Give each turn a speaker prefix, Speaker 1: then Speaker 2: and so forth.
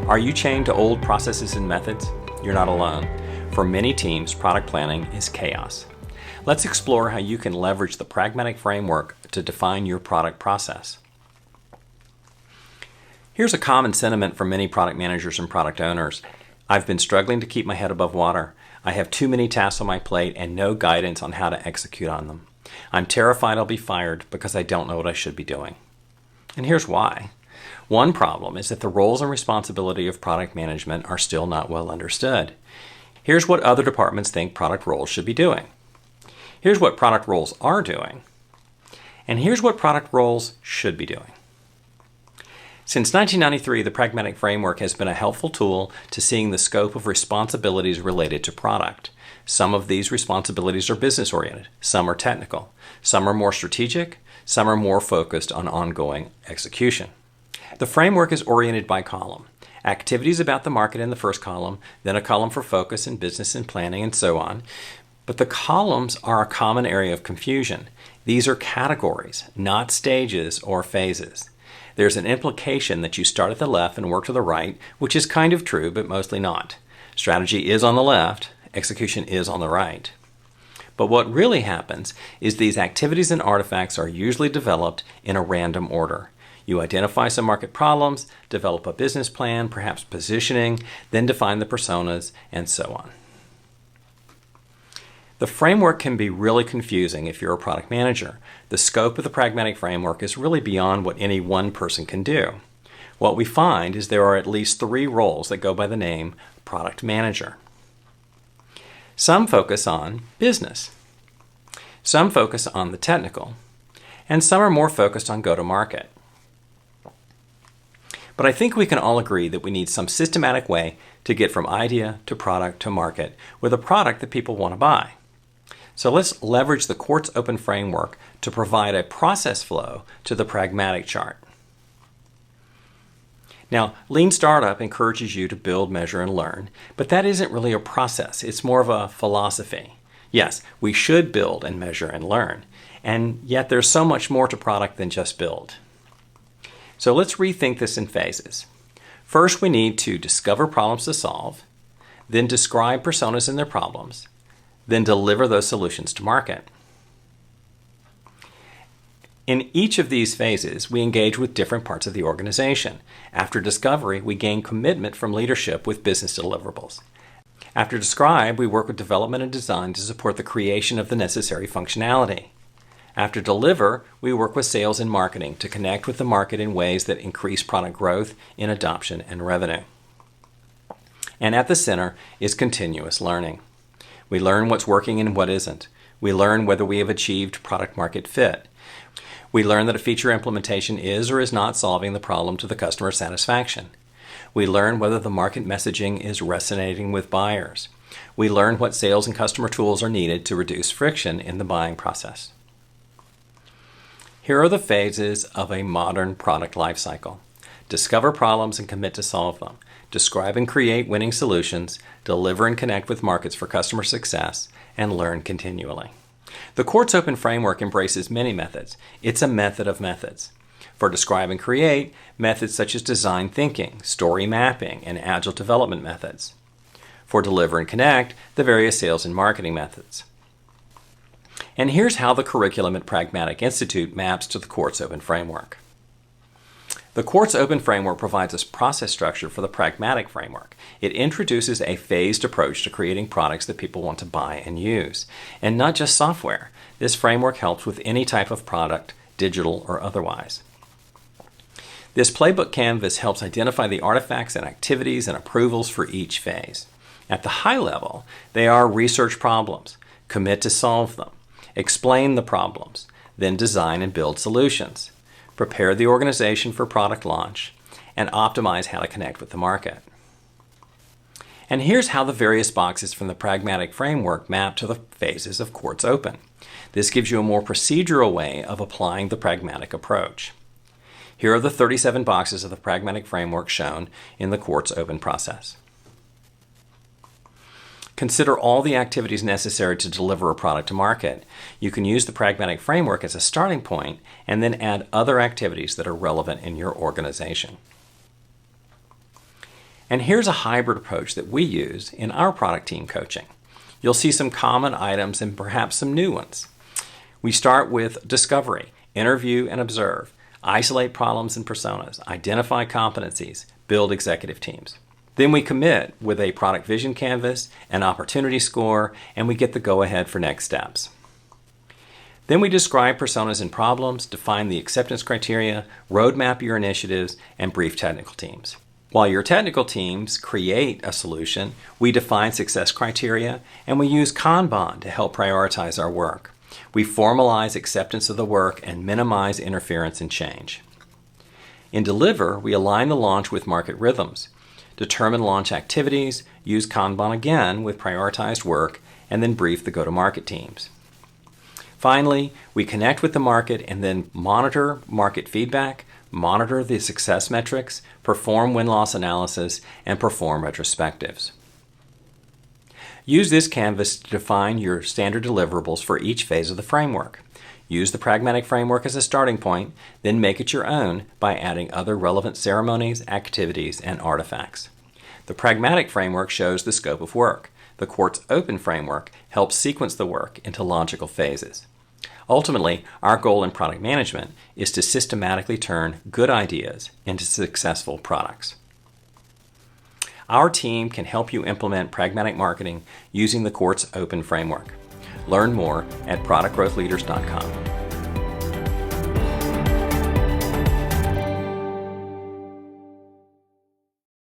Speaker 1: Are you chained to old processes and methods? You're not alone. For many teams, product planning is chaos. Let's explore how you can leverage the Pragmatic framework to define your product process. Here's a common sentiment from many product managers and product owners. I've been struggling to keep my head above water. I have too many tasks on my plate and no guidance on how to execute on them. I'm terrified I'll be fired because I don't know what I should be doing. And here's why. One problem is that the roles and responsibility of product management are still not well understood. Here's what other departments think product roles should be doing. Here's what product roles are doing. And here's what product roles should be doing. Since 1993, the Pragmatic framework has been a helpful tool to seeing the scope of responsibilities related to product. Some of these responsibilities are business-oriented, some are technical, some are more strategic, some are more focused on ongoing execution. The framework is oriented by column. Activities about the market in the first column, then a column for focus and business and planning and so on. But the columns are a common area of confusion. These are categories, not stages or phases. There's an implication that you start at the left and work to the right, which is kind of true, but mostly not. Strategy is on the left, execution is on the right. But what really happens is these activities and artifacts are usually developed in a random order. You identify some market problems, develop a business plan, perhaps positioning, then define the personas, and so on. The framework can be really confusing if you're a product manager. The scope of the Pragmatic framework is really beyond what any one person can do. What we find is there are at least 3 roles that go by the name product manager. Some focus on business. Some focus on the technical. And some are more focused on go-to-market. But I think we can all agree that we need some systematic way to get from idea to product to market with a product that people want to buy. So let's leverage the Quartz Open Framework to provide a process flow to the Pragmatic chart. Now, Lean Startup encourages you to build, measure, and learn, but that isn't really a process. It's more of a philosophy. Yes, we should build and measure and learn, and yet there's so much more to product than just build. So let's rethink this in phases. First, we need to discover problems to solve, then describe personas and their problems, then deliver those solutions to market. In each of these phases, we engage with different parts of the organization. After discovery, we gain commitment from leadership with business deliverables. After describe, we work with development and design to support the creation of the necessary functionality. After deliver, we work with sales and marketing to connect with the market in ways that increase product growth in adoption and revenue. And at the center is continuous learning. We learn what's working and what isn't. We learn whether we have achieved product market fit. We learn that a feature implementation is or is not solving the problem to the customer's satisfaction. We learn whether the market messaging is resonating with buyers. We learn what sales and customer tools are needed to reduce friction in the buying process. Here are the phases of a modern product lifecycle. Discover problems and commit to solve them. Describe and create winning solutions, deliver and connect with markets for customer success, and learn continually. The Quartz Open Framework embraces many methods. It's a method of methods. For describe and create, methods such as design thinking, story mapping, and agile development methods. For deliver and connect, the various sales and marketing methods. And here's how the curriculum at Pragmatic Institute maps to the Quartz Open Framework. The Quartz Open Framework provides us process structure for the Pragmatic framework. It introduces a phased approach to creating products that people want to buy and use. And not just software. This framework helps with any type of product, digital or otherwise. This playbook canvas helps identify the artifacts and activities and approvals for each phase. At the high level, they are research problems, commit to solve them, explain the problems, then design and build solutions, prepare the organization for product launch, and optimize how to connect with the market. And here's how the various boxes from the Pragmatic framework map to the phases of Quartz Open. This gives you a more procedural way of applying the Pragmatic approach. Here are the 37 boxes of the Pragmatic framework shown in the Quartz Open process. Consider all the activities necessary to deliver a product to market. You can use the Pragmatic framework as a starting point and then add other activities that are relevant in your organization. And here's a hybrid approach that we use in our product team coaching. You'll see some common items and perhaps some new ones. We start with discovery, interview and observe, isolate problems and personas, identify competencies, build executive teams. Then we commit with a product vision canvas, an opportunity score, and we get the go-ahead for next steps. Then we describe personas and problems, define the acceptance criteria, roadmap your initiatives, and brief technical teams. While your technical teams create a solution, we define success criteria, and we use Kanban to help prioritize our work. We formalize acceptance of the work and minimize interference and change. In Deliver, we align the launch with market rhythms, determine launch activities, use Kanban again with prioritized work, and then brief the go-to-market teams. Finally, we connect with the market and then monitor market feedback, monitor the success metrics, perform win-loss analysis, and perform retrospectives. Use this canvas to define your standard deliverables for each phase of the framework. Use the Pragmatic framework as a starting point, then make it your own by adding other relevant ceremonies, activities, and artifacts. The Pragmatic framework shows the scope of work. The Quartz Open Framework helps sequence the work into logical phases. Ultimately, our goal in product management is to systematically turn good ideas into successful products. Our team can help you implement pragmatic marketing using the Quartz Open Framework. Learn more at productgrowthleaders.com.